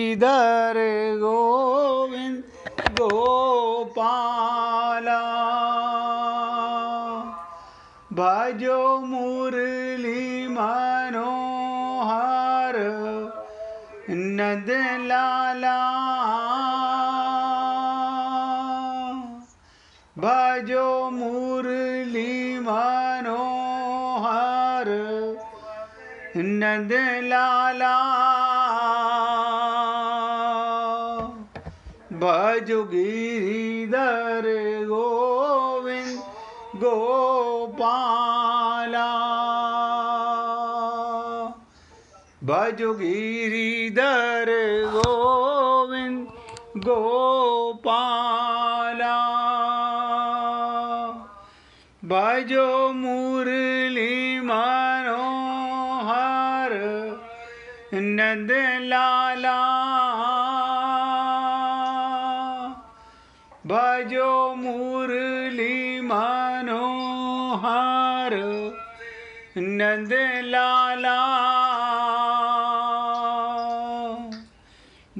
श्रीधर गोविंद गोपाला भजो मुरली मनोहर नंद लाला भजो मुरली मनोहर नंद लाला भजो गिरिधर गोविंद गोपाला भजो गिरिधर गोविंद गोपाला भजो मुरली मनोहर नंद लाला भजो मुरली मनोहर नंद लाला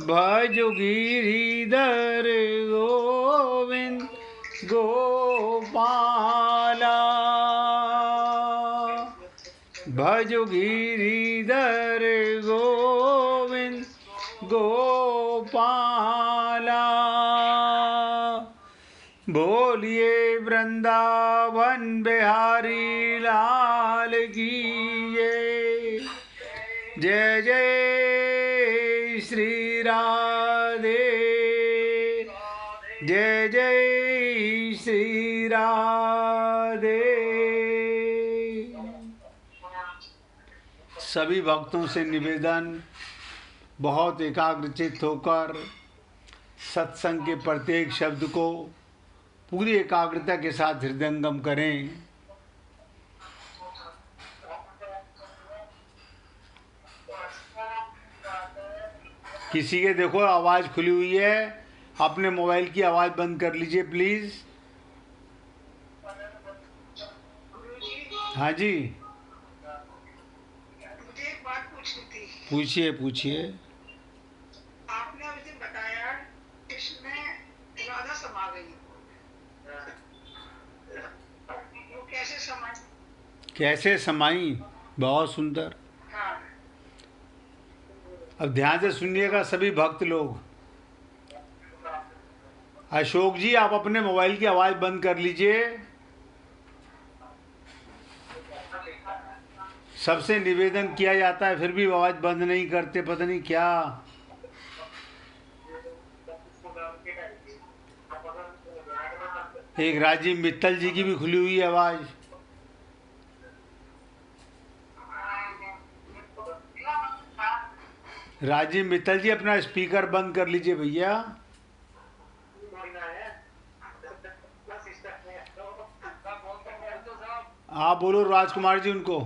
भजो गिरिधर गोविंद गोपाला भजो गिरिधर गोविंद गोपाला बोलिए वृंदावन बिहारी लाल की जय जय श्री राधे जय जय श्री राधे। सभी भक्तों से निवेदन, बहुत एकाग्रचित्त होकर सत्संग के प्रत्येक शब्द को पूरी एकाग्रता के साथ हृदयंगम करें। किसी के देखो आवाज़ खुली हुई है, अपने मोबाइल की आवाज़ बंद कर लीजिए प्लीज़। हाँ जी, मुझे एक बात पूछनी थी। पूछिए पूछिए। आपने उस दिन बताया इसमें राधा समा गई, वो कैसे समाई? कैसे समाई? बहुत सुंदर। हाँ, अब ध्यान से सुनिएगा सभी भक्त लोग। अशोक जी, आप अपने मोबाइल की आवाज़ बंद कर लीजिए। सबसे निवेदन किया जाता है फिर भी आवाज़ बंद नहीं करते, पता नहीं क्या। एक राजीव मित्तल जी की भी खुली हुई है आवाज़। राजीव मित्तल जी, अपना स्पीकर बंद कर लीजिए भैया। आप बोलो राजकुमार जी उनको।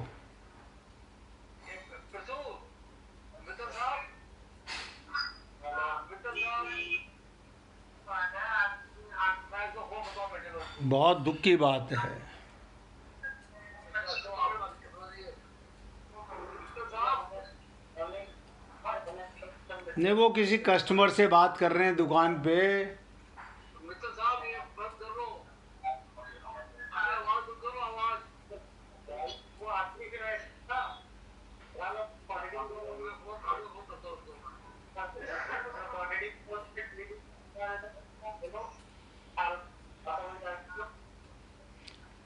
बहुत दुख की बात है। नहीं, वो किसी कस्टमर से बात कर रहे हैं दुकान पे।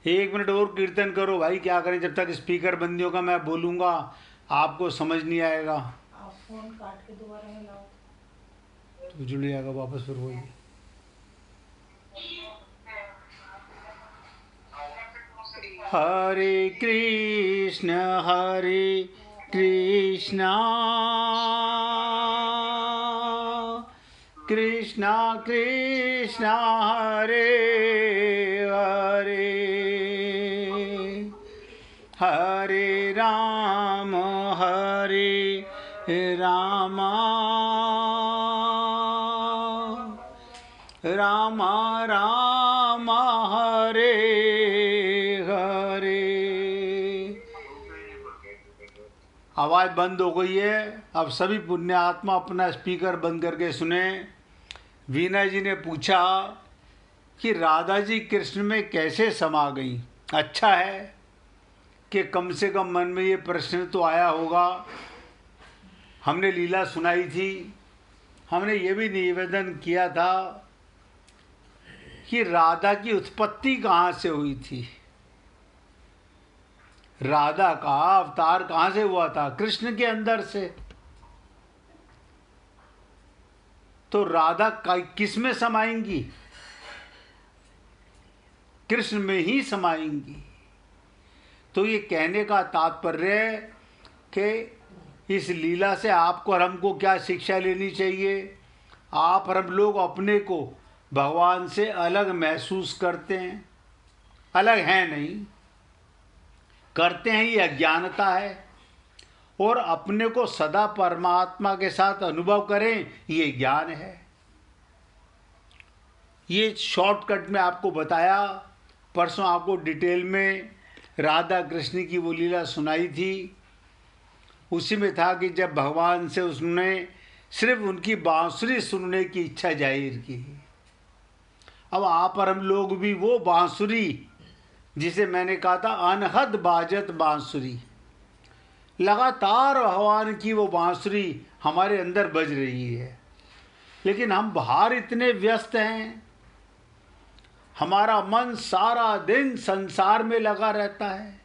एक मिनट और कीर्तन करो भाई, क्या करें, जब तक स्पीकर बंद नहीं होगा मैं बोलूँगा आपको समझ नहीं आएगा। आप फोन काट के दोबारा मिलाओ तो जुड़ जाएगा वापस फिर वही। हरे कृष्ण कृष्णा कृष्णा हरे हरे हरे राम राम राम हरे हरे। आवाज़ बंद हो गई है, अब सभी पुण्यात्मा अपना स्पीकर बंद करके सुने। वीना जी ने पूछा कि राधा जी कृष्ण में कैसे समा गई। अच्छा है कि कम से कम मन में ये प्रश्न तो आया होगा। हमने लीला सुनाई थी, हमने ये भी निवेदन किया था कि राधा की उत्पत्ति कहाँ से हुई थी। राधा का अवतार कहाँ से हुआ था? कृष्ण के अंदर से। तो राधा किस में समाएंगी? कृष्ण में ही समाएंगी। तो ये कहने का तात्पर्य है कि इस लीला से आपको और हमको क्या शिक्षा लेनी चाहिए। आप और हम लोग अपने को भगवान से अलग महसूस करते हैं, अलग हैं नहीं, करते हैं, ये अज्ञानता है। और अपने को सदा परमात्मा के साथ अनुभव करें, ये ज्ञान है। ये शॉर्टकट में आपको बताया। परसों आपको डिटेल में राधा कृष्ण की वो लीला सुनाई थी। उसी में था कि जब भगवान से उसने सिर्फ उनकी बांसुरी सुनने की इच्छा जाहिर की। अब आप और हम लोग भी वो बांसुरी, जिसे मैंने कहा था अनहद बाजत बांसुरी, लगातार भगवान की वो बांसुरी हमारे अंदर बज रही है। लेकिन हम बाहर इतने व्यस्त हैं, हमारा मन सारा दिन संसार में लगा रहता है,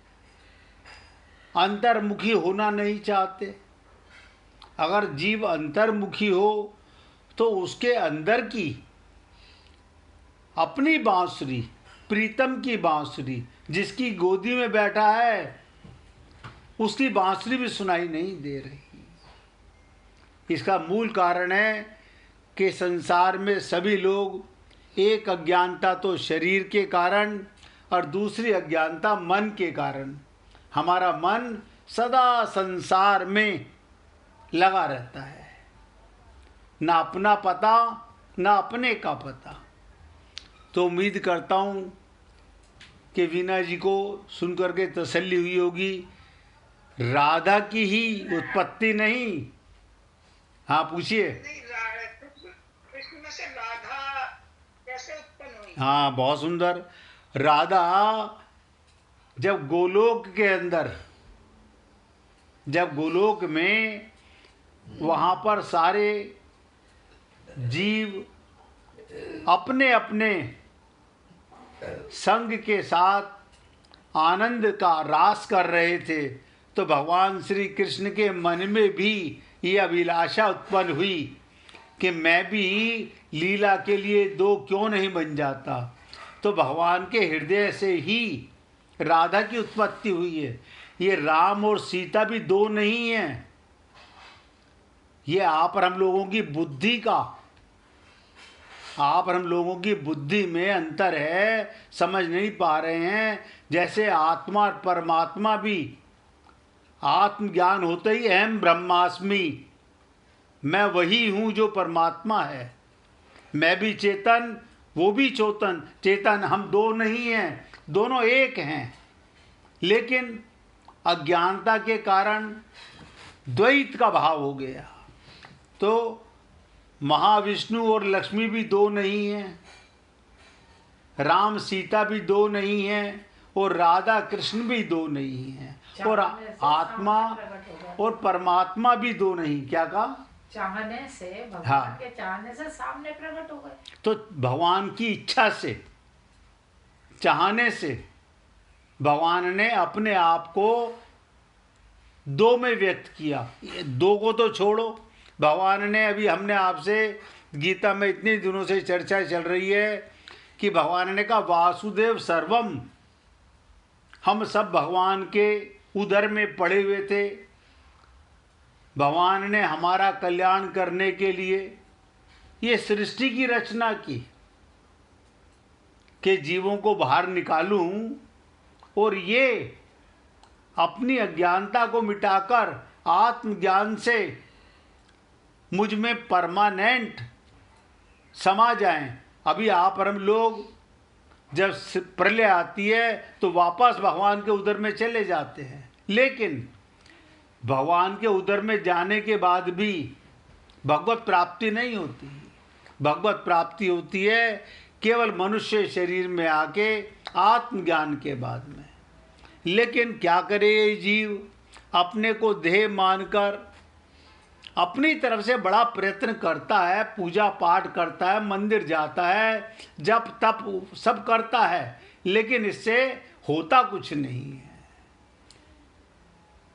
अंतर्मुखी होना नहीं चाहते। अगर जीव अंतर्मुखी हो तो उसके अंदर की अपनी बांसुरी, प्रीतम की बांसुरी, जिसकी गोदी में बैठा है, उसकी बांसुरी भी सुनाई नहीं दे रही। इसका मूल कारण है कि संसार में सभी लोग, एक अज्ञानता तो शरीर के कारण और दूसरी अज्ञानता मन के कारण, हमारा मन सदा संसार में लगा रहता है, ना अपना पता ना अपने का पता। तो उम्मीद करता हूँ कि वीना जी को सुनकर के तसल्ली हुई होगी। राधा की ही उत्पत्ति नहीं। हाँ पूछिए। कृष्ण में से राधा कैसे उत्पन्न हुई? हाँ बहुत सुंदर। राधा जब गोलोक के अंदर, जब गोलोक में वहाँ पर सारे जीव अपने अपने संग के साथ आनंद का रास कर रहे थे, तो भगवान श्री कृष्ण के मन में भी ये अभिलाषा उत्पन्न हुई कि मैं भी लीला के लिए दो क्यों नहीं बन जाता। तो भगवान के हृदय से ही राधा की उत्पत्ति हुई है। ये राम और सीता भी दो नहीं हैं, ये आप और हम लोगों की बुद्धि का, आप और हम लोगों की बुद्धि में अंतर है, समझ नहीं पा रहे हैं। जैसे आत्मा और परमात्मा भी, आत्मज्ञान होते ही अहम ब्रह्मास्मि, मैं वही हूँ जो परमात्मा है, मैं भी चेतन वो भी चेतन, हम दो नहीं हैं, दोनों एक हैं। लेकिन अज्ञानता के कारण द्वैत का भाव हो गया। तो महाविष्णु और लक्ष्मी भी दो नहीं हैं, राम सीता भी दो नहीं हैं, और राधा कृष्ण भी दो नहीं हैं, और आत्मा और परमात्मा भी दो नहीं। क्या कहा? चाहने से, भगवान हाँ, के चाहने से सामने प्रकट हो गए। तो भगवान की इच्छा से, चाहने से भगवान ने अपने आप को दो में व्यक्त किया। दो को तो छोड़ो, भगवान ने, अभी हमने आपसे गीता में इतने दिनों से चर्चा चल रही है कि भगवान ने कहा वासुदेव सर्वम, हम सब भगवान के उदर में पड़े हुए थे। भगवान ने हमारा कल्याण करने के लिए ये सृष्टि की रचना की कि जीवों को बाहर निकालूं और ये अपनी अज्ञानता को मिटाकर आत्मज्ञान से मुझ में परमानेंट समा जाएं। अभी आप और हम लोग जब प्रलय आती है तो वापस भगवान के उदर में चले जाते हैं, लेकिन भगवान के उदर में जाने के बाद भी भगवत प्राप्ति नहीं होती। भगवत प्राप्ति होती है केवल मनुष्य शरीर में आके आत्मज्ञान के बाद में। लेकिन क्या करे ये जीव, अपने को देह मानकर अपनी तरफ से बड़ा प्रयत्न करता है, पूजा पाठ करता है, मंदिर जाता है, जप तप सब करता है, लेकिन इससे होता कुछ नहीं है।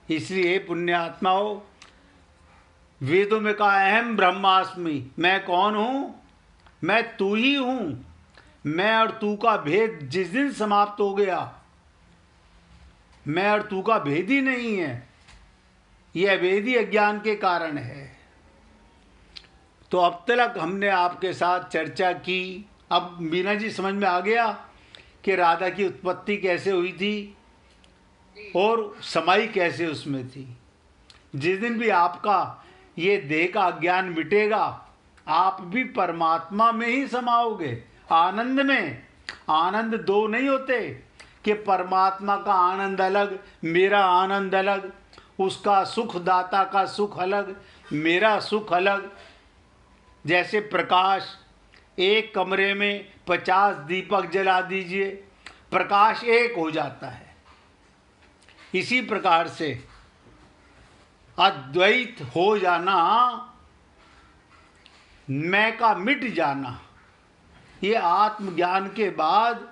इसलिए पुण्यात्माओं, वेदों में कहा अहम ब्रह्मास्मि, मैं कौन हूँ? मैं तू ही हूँ। मैं और तू का भेद जिस दिन समाप्त हो गया, मैं और तू का भेद ही नहीं है। यह अभेदी अज्ञान के कारण है। तो अब तक हमने आपके साथ चर्चा की। अब मीना जी समझ में आ गया कि राधा की उत्पत्ति कैसे हुई थी और समाई कैसे उसमें थी। जिस दिन भी आपका ये देह का अज्ञान मिटेगा, आप भी परमात्मा में ही समाओगे, आनंद में। आनंद दो नहीं होते कि परमात्मा का आनंद अलग, मेरा आनंद अलग, उसका सुख दाता का सुख अलग, मेरा सुख अलग। जैसे प्रकाश, एक कमरे में 50 दीपक जला दीजिए, प्रकाश एक हो जाता है। इसी प्रकार से अद्वैत हो जाना, मैं का मिट जाना, ये आत्मज्ञान के बाद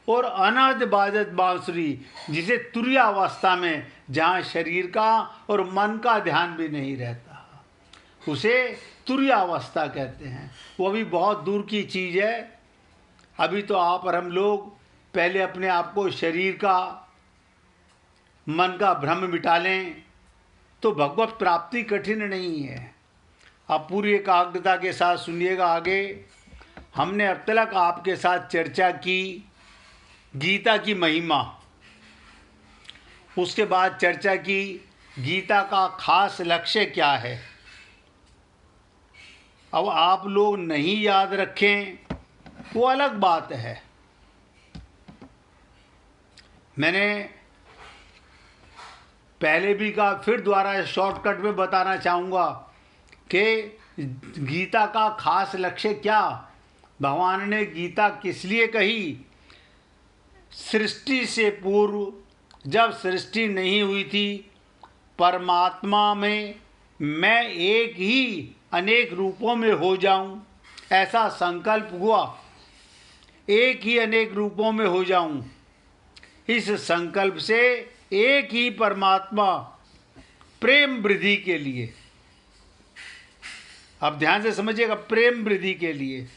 और अनाद बाजत बांसुरी, जिसे तुर्यावस्था में जहाँ शरीर का और मन का ध्यान भी नहीं रहता, उसे तुर्यावस्था कहते हैं। वो भी बहुत दूर की चीज़ है। अभी तो आप और हम लोग पहले अपने आप को शरीर का, मन का भ्रम मिटा लें तो भगवत प्राप्ति कठिन नहीं है। आप पूरी एकाग्रता के साथ सुनिएगा आगे। हमने अब तक आपके साथ चर्चा की गीता की महिमा, उसके बाद चर्चा की गीता का खास लक्ष्य क्या है। अब आप लोग नहीं याद रखें वो अलग बात है। मैंने पहले भी कहा, फिर दोबारा शॉर्टकट में बताना चाहूँगा कि गीता का खास लक्ष्य क्या, भगवान ने गीता किस लिए कही। सृष्टि से पूर्व जब सृष्टि नहीं हुई थी, परमात्मा में मैं एक ही अनेक रूपों में हो जाऊं, ऐसा संकल्प हुआ। एक ही अनेक रूपों में हो जाऊं, इस संकल्प से एक ही परमात्मा प्रेम वृद्धि के लिए, अब ध्यान से समझिएगा, प्रेम वृद्धि के लिए।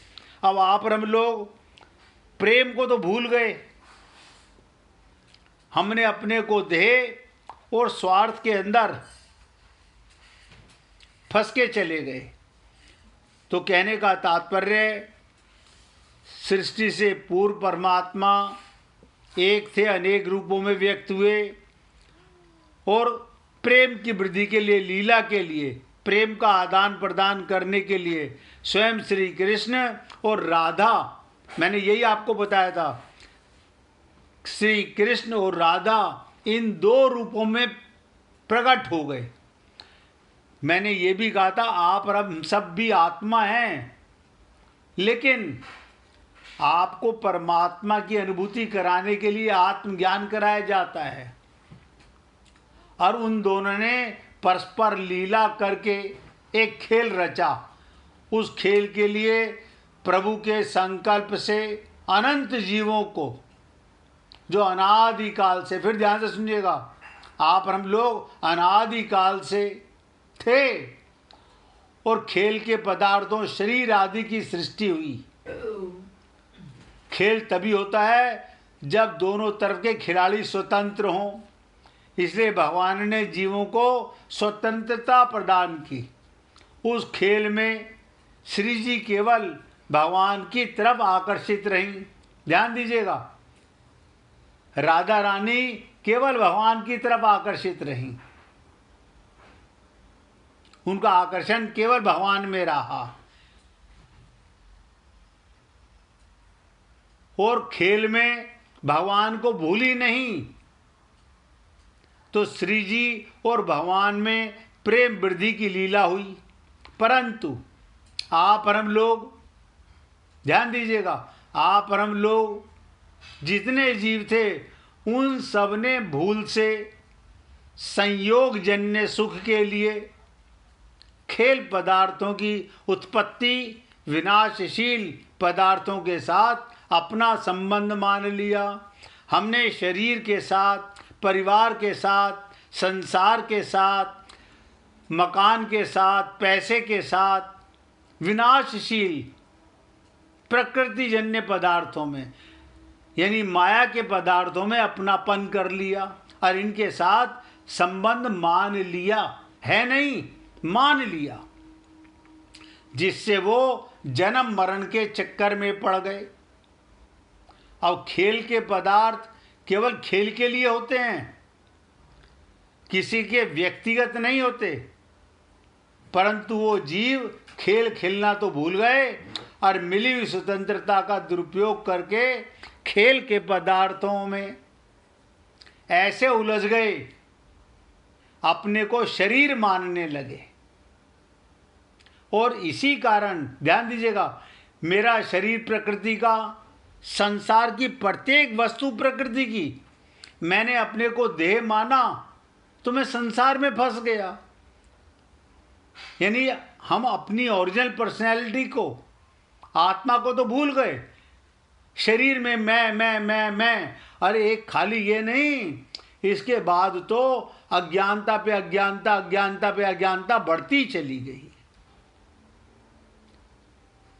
अब आप और हम लोग प्रेम को तो भूल गए, हमने अपने को देह और स्वार्थ के अंदर फंस के चले गए। तो कहने का तात्पर्य, सृष्टि से पूर्व परमात्मा एक थे, अनेक रूपों में व्यक्त हुए, और प्रेम की वृद्धि के लिए, लीला के लिए, प्रेम का आदान प्रदान करने के लिए स्वयं श्री कृष्ण और राधा, मैंने यही आपको बताया था, श्री कृष्ण और राधा इन दो रूपों में प्रकट हो गए। मैंने ये भी कहा था, आप और हम सब भी आत्मा हैं, लेकिन आपको परमात्मा की अनुभूति कराने के लिए आत्मज्ञान कराया जाता है। और उन दोनों ने परस्पर लीला करके एक खेल रचा। उस खेल के लिए प्रभु के संकल्प से अनंत जीवों को, जो अनादिकाल से, फिर ध्यान से सुनिएगा, आप और हम लोग अनादिकाल से थे, और खेल के पदार्थों शरीर आदि की सृष्टि हुई। खेल तभी होता है जब दोनों तरफ के खिलाड़ी स्वतंत्र हों। इसलिए भगवान ने जीवों को स्वतंत्रता प्रदान की। उस खेल में श्री जी केवल भगवान की तरफ आकर्षित रहीं। ध्यान दीजिएगा, राधा रानी केवल भगवान की तरफ आकर्षित रहीं, उनका आकर्षण केवल भगवान में रहा। और खेल में भगवान को भूली नहीं, तो श्री जी और भगवान में प्रेम वृद्धि की लीला हुई। परंतु आप और हम लोग, ध्यान दीजिएगा, आप और हम लोग जितने जीव थे उन सब ने भूल से संयोग जन्य सुख के लिए खेल पदार्थों की उत्पत्ति विनाशशील पदार्थों के साथ अपना संबंध मान लिया। हमने शरीर के साथ, परिवार के साथ, संसार के साथ, मकान के साथ, पैसे के साथ, विनाशशील प्रकृतिजन्य पदार्थों में यानी माया के पदार्थों में अपनापन कर लिया और इनके साथ संबंध मान लिया, है नहीं, मान लिया, जिससे वो जन्म मरण के चक्कर में पड़ गए। अब खेल के पदार्थ केवल खेल के लिए होते हैं, किसी के व्यक्तिगत नहीं होते, परंतु वो जीव खेल खेलना तो भूल गए और मिली हुई स्वतंत्रता का दुरुपयोग करके खेल के पदार्थों में ऐसे उलझ गए, अपने को शरीर मानने लगे। और इसी कारण ध्यान दीजिएगा, मेरा शरीर प्रकृति का, संसार की प्रत्येक वस्तु प्रकृति की, मैंने अपने को देह माना तो मैं संसार में फंस गया। यानी हम अपनी ओरिजिनल पर्सनैलिटी को, आत्मा को तो भूल गए, शरीर में मैं। अरे एक खाली ये नहीं, इसके बाद तो अज्ञानता पे अज्ञानता, अज्ञानता पे अज्ञानता बढ़ती चली गई।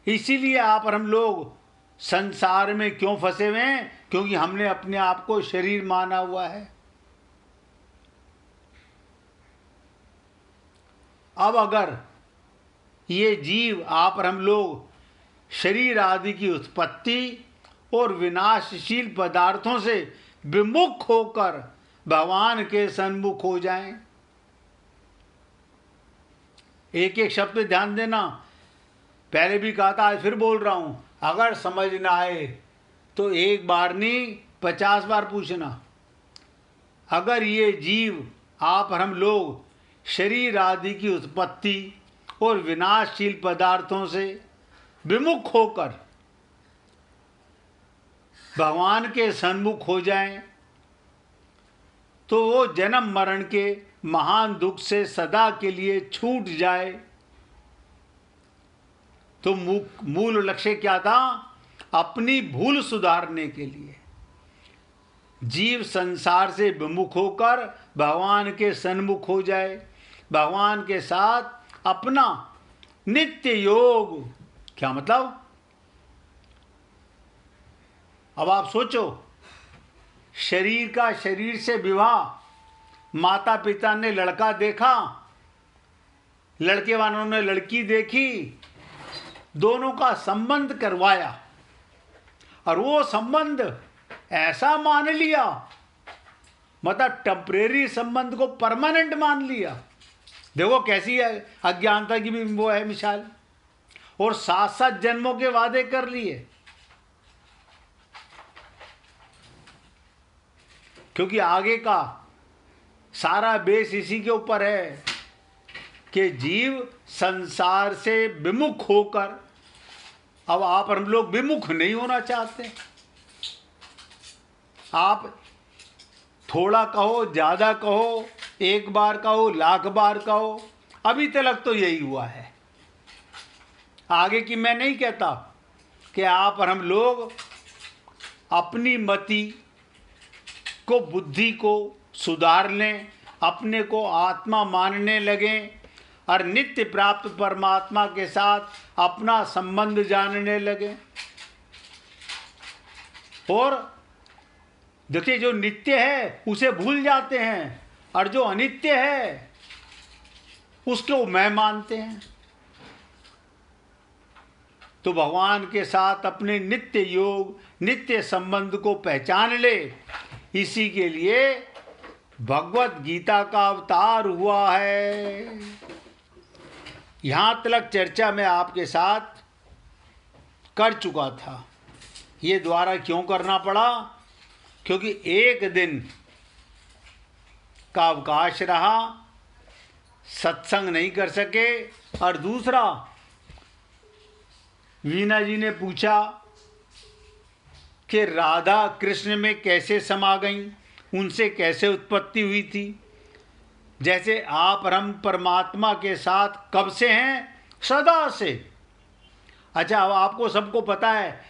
इसीलिए आप और हम लोग संसार में क्यों फंसे हुए हैं? क्योंकि हमने अपने आप को शरीर माना हुआ है। अब अगर ये जीव, आप और हम लोग शरीर आदि की उत्पत्ति और विनाशशील पदार्थों से विमुख होकर भगवान के सन्मुख हो जाएं, एक एक शब्द पे ध्यान देना, पहले भी कहा था, आज फिर बोल रहा हूं, अगर समझ ना आए तो एक बार नहीं 50 बार पूछना। अगर ये जीव, आप और हम लोग शरीर आदि की उत्पत्ति और विनाशशील पदार्थों से विमुख होकर भगवान के सन्मुख हो जाएं, तो वो जन्म मरण के महान दुख से सदा के लिए छूट जाए। तो मूल लक्ष्य क्या था? अपनी भूल सुधारने के लिए जीव संसार से विमुख होकर भगवान के सन्मुख हो जाए, भगवान के साथ अपना नित्य योग। क्या मतलब? अब आप सोचो, शरीर का शरीर से विवाह, माता पिता ने लड़का देखा, लड़के वालों ने लड़की देखी, दोनों का संबंध करवाया और वो संबंध ऐसा मान लिया, मतलब टेम्परेरी संबंध को परमानेंट मान लिया। देखो कैसी है अज्ञानता की भी वो है मिसाल। और 7-7 जन्मों के वादे कर लिए, क्योंकि आगे का सारा बेस इसी के ऊपर है कि जीव संसार से विमुख होकर, अब आप और हम लोग विमुख नहीं होना चाहते। आप थोड़ा कहो, ज़्यादा कहो, एक बार कहो, लाख बार कहो, अभी तक तो यही हुआ है। आगे की मैं नहीं कहता कि आप और हम लोग अपनी मति को, बुद्धि को सुधार लें, अपने को आत्मा मानने लगें और नित्य प्राप्त परमात्मा के साथ अपना संबंध जानने लगें। और देखिए, जो नित्य है उसे भूल जाते हैं और जो अनित्य है उसको मैं मानते हैं। तो भगवान के साथ अपने नित्य योग, नित्य संबंध को पहचान ले। इसी के लिए भगवत गीता का अवतार हुआ है। यहाँ तक चर्चा मैं आपके साथ कर चुका था। ये द्वारा क्यों करना पड़ा? क्योंकि एक दिन का अवकाश रहा, सत्संग नहीं कर सके। और दूसरा, वीणा जी ने पूछा कि राधा कृष्ण में कैसे समा गईं, उनसे कैसे उत्पत्ति हुई थी। जैसे आप और हम परमात्मा के साथ कब से हैं? सदा से। अच्छा, अब आपको सबको पता है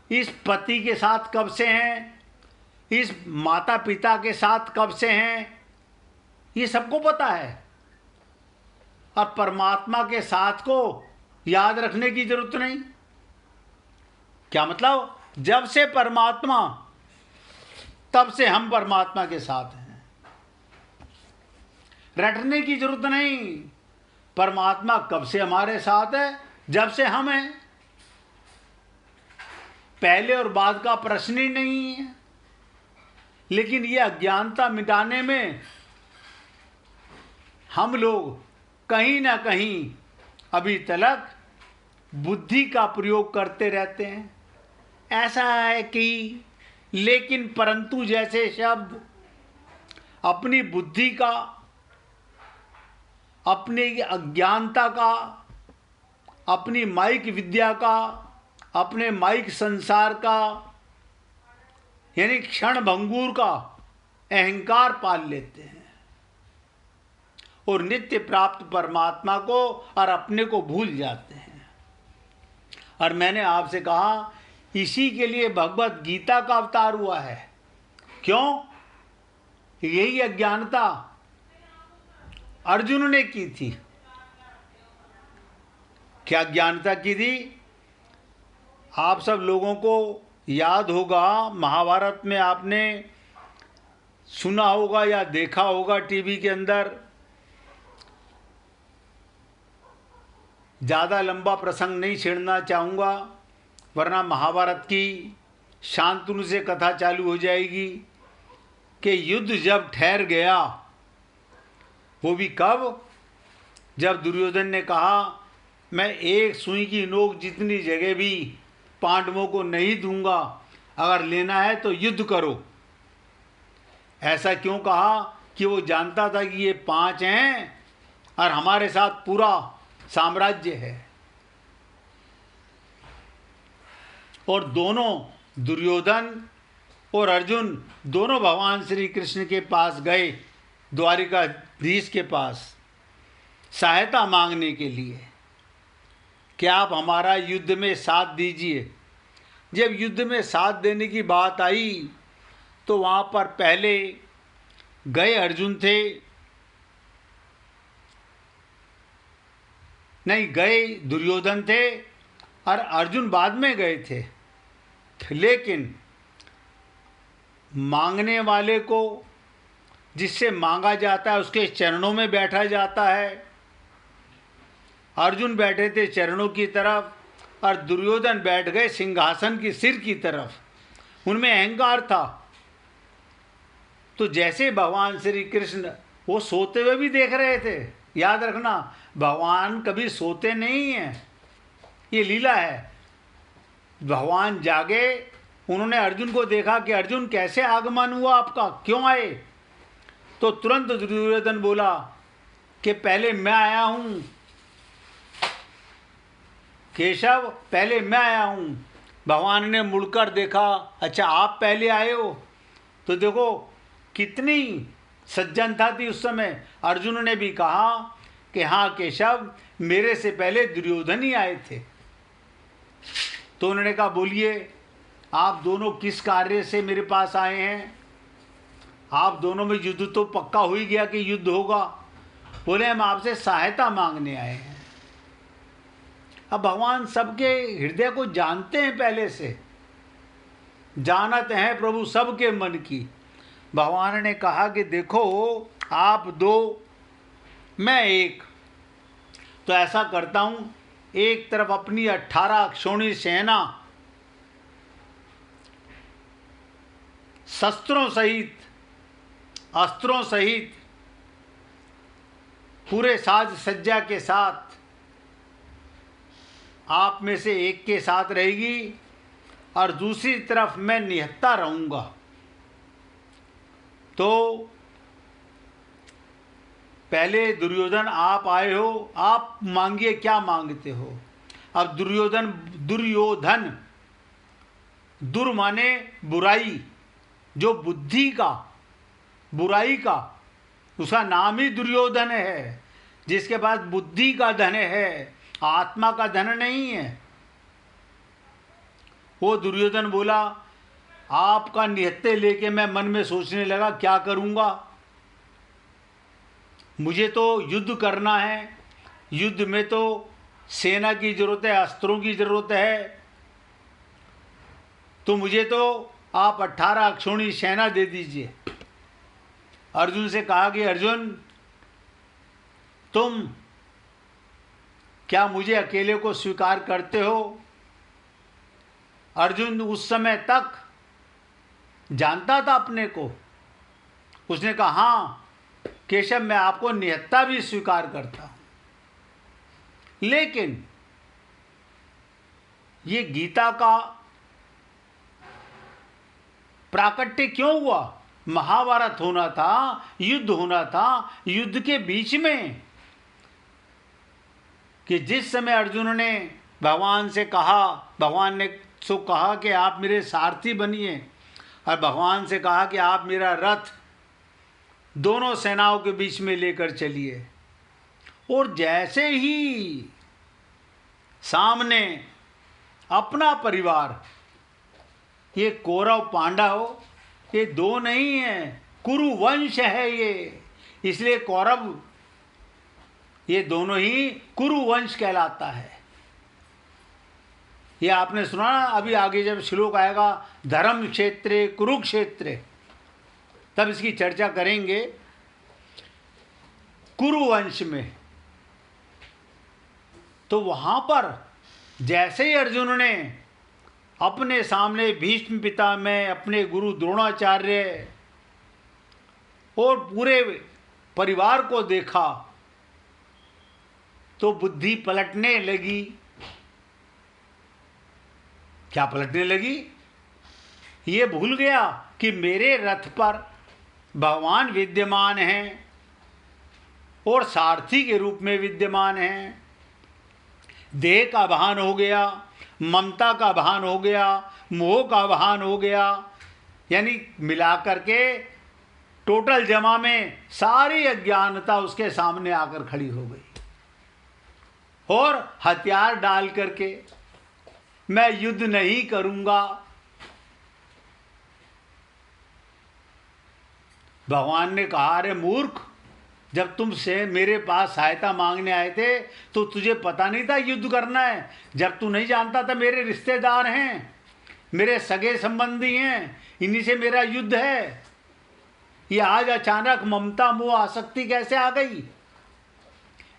इस पति के साथ कब से हैं, इस माता पिता के साथ कब से हैं, ये सबको पता है। और परमात्मा के साथ को याद रखने की जरूरत नहीं। क्या मतलब? जब से परमात्मा, तब से हम परमात्मा के साथ हैं। रटने की जरूरत नहीं। परमात्मा कब से हमारे साथ है? जब से हम हैं। पहले और बाद का प्रश्न ही नहीं है। लेकिन ये अज्ञानता मिटाने में हम लोग कहीं ना कहीं अभी तक बुद्धि का प्रयोग करते रहते हैं। ऐसा है कि लेकिन परंतु जैसे शब्द अपनी बुद्धि का, अपनी अज्ञानता का, अपनी माइक विद्या का, अपने माइक संसार का, यानी क्षण भंगुर का अहंकार पाल लेते हैं और नित्य प्राप्त परमात्मा को और अपने को भूल जाते हैं। और मैंने आपसे कहा इसी के लिए भगवत गीता का अवतार हुआ है। क्यों? यही अज्ञानता अर्जुन ने की थी। क्या अज्ञानता की थी? आप सब लोगों को याद होगा, महाभारत में आपने सुना होगा या देखा होगा टीवी के अंदर। ज़्यादा लंबा प्रसंग नहीं छेड़ना चाहूँगा, वरना महाभारत की शांतनु से कथा चालू हो जाएगी कि युद्ध जब ठहर गया, वो भी कब? जब दुर्योधन ने कहा मैं एक सुई की नोक जितनी जगह भी पांडवों को नहीं दूंगा, अगर लेना है तो युद्ध करो। ऐसा क्यों कहा? कि वो जानता था कि ये 5 हैं और हमारे साथ पूरा साम्राज्य है। और दोनों, दुर्योधन और अर्जुन, दोनों भगवान श्री कृष्ण के पास गए, द्वारिकाधीश के पास, सहायता मांगने के लिए कि आप हमारा युद्ध में साथ दीजिए। जब युद्ध में साथ देने की बात आई तो वहाँ पर पहले गए अर्जुन थे, नहीं गए दुर्योधन थे और अर्जुन बाद में गए थे। लेकिन मांगने वाले को, जिससे मांगा जाता है, उसके चरणों में बैठा जाता है। अर्जुन बैठे थे चरणों की तरफ और दुर्योधन बैठ गए सिंहासन की सिर की तरफ। उनमें अहंकार था। तो जैसे भगवान श्री कृष्ण वो सोते हुए भी देख रहे थे। याद रखना, भगवान कभी सोते नहीं हैं, ये लीला है। भगवान जागे, उन्होंने अर्जुन को देखा कि अर्जुन कैसे आगमन हुआ आपका, क्यों आए? तो तुरंत दुर्योधन बोला कि पहले मैं आया हूँ केशव, पहले मैं आया हूँ। भगवान ने मुड़कर देखा, अच्छा आप पहले आए हो। तो देखो कितनी सज्जनता थी उस समय। अर्जुन ने भी कहा कि हाँ केशव, मेरे से पहले दुर्योधन ही आए थे। तो उन्होंने कहा बोलिए, आप दोनों किस कार्य से मेरे पास आए हैं? आप दोनों में युद्ध तो पक्का हो ही गया कि युद्ध होगा। बोले हम आपसे सहायता मांगने आए हैं। अब भगवान सबके हृदय को जानते हैं, पहले से जानते हैं प्रभु सबके मन की। भगवान ने कहा कि देखो आप 2, मैं 1। तो ऐसा करता हूँ, एक तरफ अपनी 18 अक्षौणी सेना शस्त्रों सहित, अस्त्रों सहित, पूरे साज सज्जा के साथ आप में से एक के साथ रहेगी और दूसरी तरफ मैं निहत्था रहूँगा। तो पहले दुर्योधन आप आए हो, आप मांगिए क्या मांगते हो। अब दुर्योधन, दुर माने बुराई, जो बुद्धि का, बुराई का, उसका नाम ही दुर्योधन है। जिसके पास बुद्धि का धन है, आत्मा का धन नहीं है। वो दुर्योधन बोला, आपका निहत्थे लेके मैं मन में सोचने लगा क्या करूंगा। मुझे तो युद्ध करना है, युद्ध में तो सेना की जरूरत है, अस्त्रों की जरूरत है। तो मुझे तो आप 18 अक्षौणी सेना दे दीजिए। अर्जुन से कहा कि अर्जुन, तुम क्या मुझे अकेले को स्वीकार करते हो। अर्जुन उस समय तक जानता था अपने को। उसने कहा, हाँ केशव, मैं आपको निहत्था भी स्वीकार करता हूं, लेकिन ये गीता का प्राकट्य क्यों हुआ। महाभारत होना था, युद्ध होना था। युद्ध के बीच में कि जिस समय अर्जुन ने भगवान से कहा, भगवान ने सो कहा कि आप मेरे सारथी बनिए, और भगवान से कहा कि आप मेरा रथ दोनों सेनाओं के बीच में लेकर चलिए। और जैसे ही सामने अपना परिवार, ये कौरव पांडव, ये दो नहीं है, कुरु वंश है ये, इसलिए कौरव, ये दोनों ही कुरु वंश कहलाता है। ये आपने सुना ना, अभी आगे जब श्लोक आएगा धर्म क्षेत्रे कुरुक्षेत्रे, तब इसकी चर्चा करेंगे। कुरुवंश में तो वहां पर जैसे ही अर्जुन ने अपने सामने भीष्म पितामह, अपने गुरु द्रोणाचार्य और पूरे परिवार को देखा, तो बुद्धि पलटने लगी। क्या पलटने लगी। ये भूल गया कि मेरे रथ पर भगवान विद्यमान हैं और सारथी के रूप में विद्यमान हैं। देह का भान हो गया, ममता का भान हो गया, मोह का भान हो गया, यानी मिलाकर के टोटल जमा में सारी अज्ञानता उसके सामने आकर खड़ी हो गई। और हथियार डाल करके मैं युद्ध नहीं करूंगा। भगवान ने कहा, अरे मूर्ख, जब तुम से मेरे पास सहायता मांगने आए थे तो तुझे पता नहीं था युद्ध करना है। जब तू नहीं जानता था मेरे रिश्तेदार हैं, मेरे सगे संबंधी हैं, इन्हीं से मेरा युद्ध है। ये आज अचानक ममता मोह आसक्ति कैसे आ गई।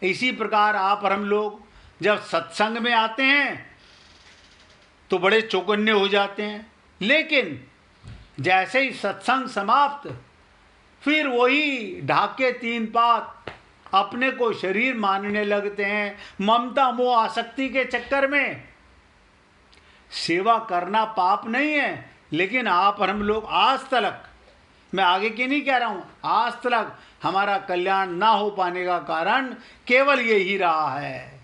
इसी प्रकार आप और हम लोग जब सत्संग में आते हैं तो बड़े चौकन्ने हो जाते हैं, लेकिन जैसे ही सत्संग समाप्त, फिर वही ढाके तीन पात अपने को शरीर मानने लगते हैं। ममता मोह आसक्ति के चक्कर में सेवा करना पाप नहीं है, लेकिन आप और हम लोग आज तक, मैं आगे की नहीं कह रहा हूं, आज तक हमारा कल्याण ना हो पाने का कारण केवल यही रहा है।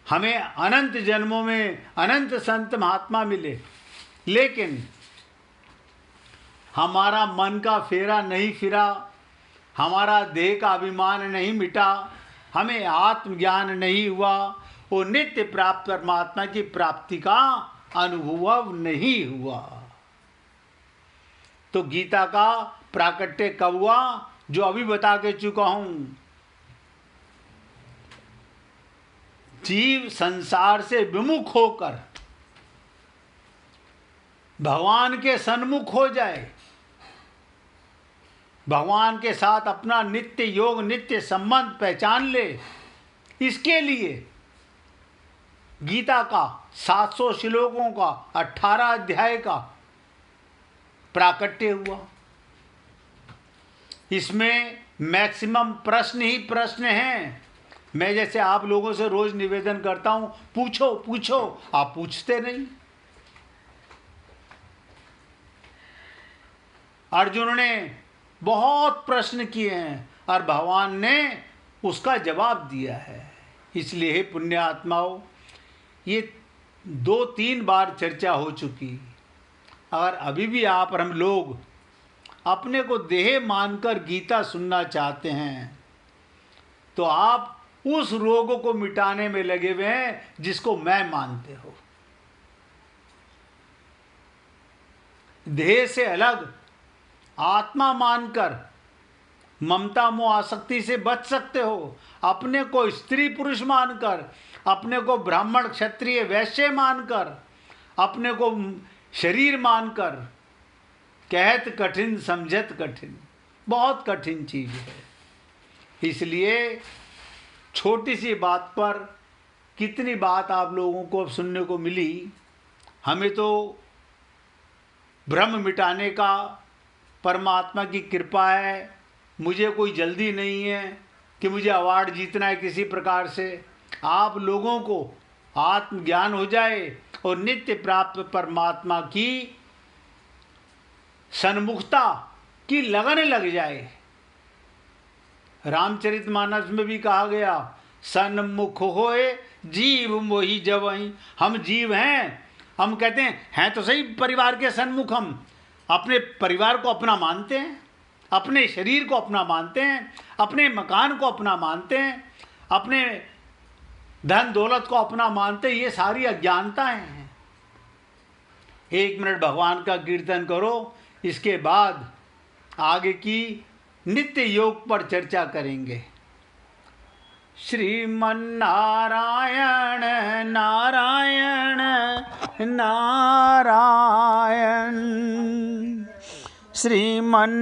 हमें अनंत जन्मों में अनंत संत महात्मा मिले, लेकिन हमारा मन का फेरा नहीं फिरा, हमारा देह का अभिमान नहीं मिटा, हमें आत्मज्ञान नहीं हुआ, वो नित्य प्राप्त परमात्मा की प्राप्ति का अनुभव नहीं हुआ। तो गीता का प्राकट्य कब हुआ, जो अभी बता के चुका हूं। जीव संसार से विमुख होकर भगवान के सन्मुख हो जाए, भगवान के साथ अपना नित्य योग, नित्य संबंध पहचान ले, इसके लिए गीता का 700 श्लोकों का 18 अध्याय का प्राकट्य हुआ। इसमें मैक्सिमम प्रश्न ही प्रश्न हैं। मैं जैसे आप लोगों से रोज निवेदन करता हूं, पूछो पूछो, आप पूछते नहीं। अर्जुन ने बहुत प्रश्न किए हैं, और भगवान ने उसका जवाब दिया है। इसलिए हे पुण्य आत्माओं, ये 2-3 बार चर्चा हो चुकी। अगर अभी भी आप और हम लोग अपने को देह मानकर गीता सुनना चाहते हैं तो आप उस रोग को मिटाने में लगे हुए हैं जिसको मैं मानते हो। देह से अलग आत्मा मानकर ममता मोह आसक्ति से बच सकते हो। अपने को स्त्री पुरुष मानकर, अपने को ब्राह्मण क्षत्रिय वैश्य मानकर, अपने को शरीर मानकर, कहत कठिन समझत कठिन, बहुत कठिन चीज है। इसलिए छोटी सी बात पर कितनी बात आप लोगों को सुनने को मिली। हमें तो भ्रम मिटाने का परमात्मा की कृपा है। मुझे कोई जल्दी नहीं है कि मुझे अवार्ड जीतना है किसी प्रकार से। आप लोगों को आत्मज्ञान हो जाए और नित्य प्राप्त परमात्मा की सन्मुखता की लगन लग जाए। रामचरितमानस में भी कहा गया, सन्मुख होए जीव मोहि जवहीं। हम जीव हैं, हम कहते हैं तो सही परिवार के सन्मुख। हम अपने परिवार को अपना मानते हैं, अपने शरीर को अपना मानते हैं, अपने मकान को अपना मानते हैं, अपने धन दौलत को अपना मानते हैं। ये सारी अज्ञानताएं हैं। 1 मिनट भगवान का कीर्तन करो, इसके बाद आगे की नित्य योग पर चर्चा करेंगे। श्रीमन्नारायण नारायण नारायण, श्रीमन्नारायण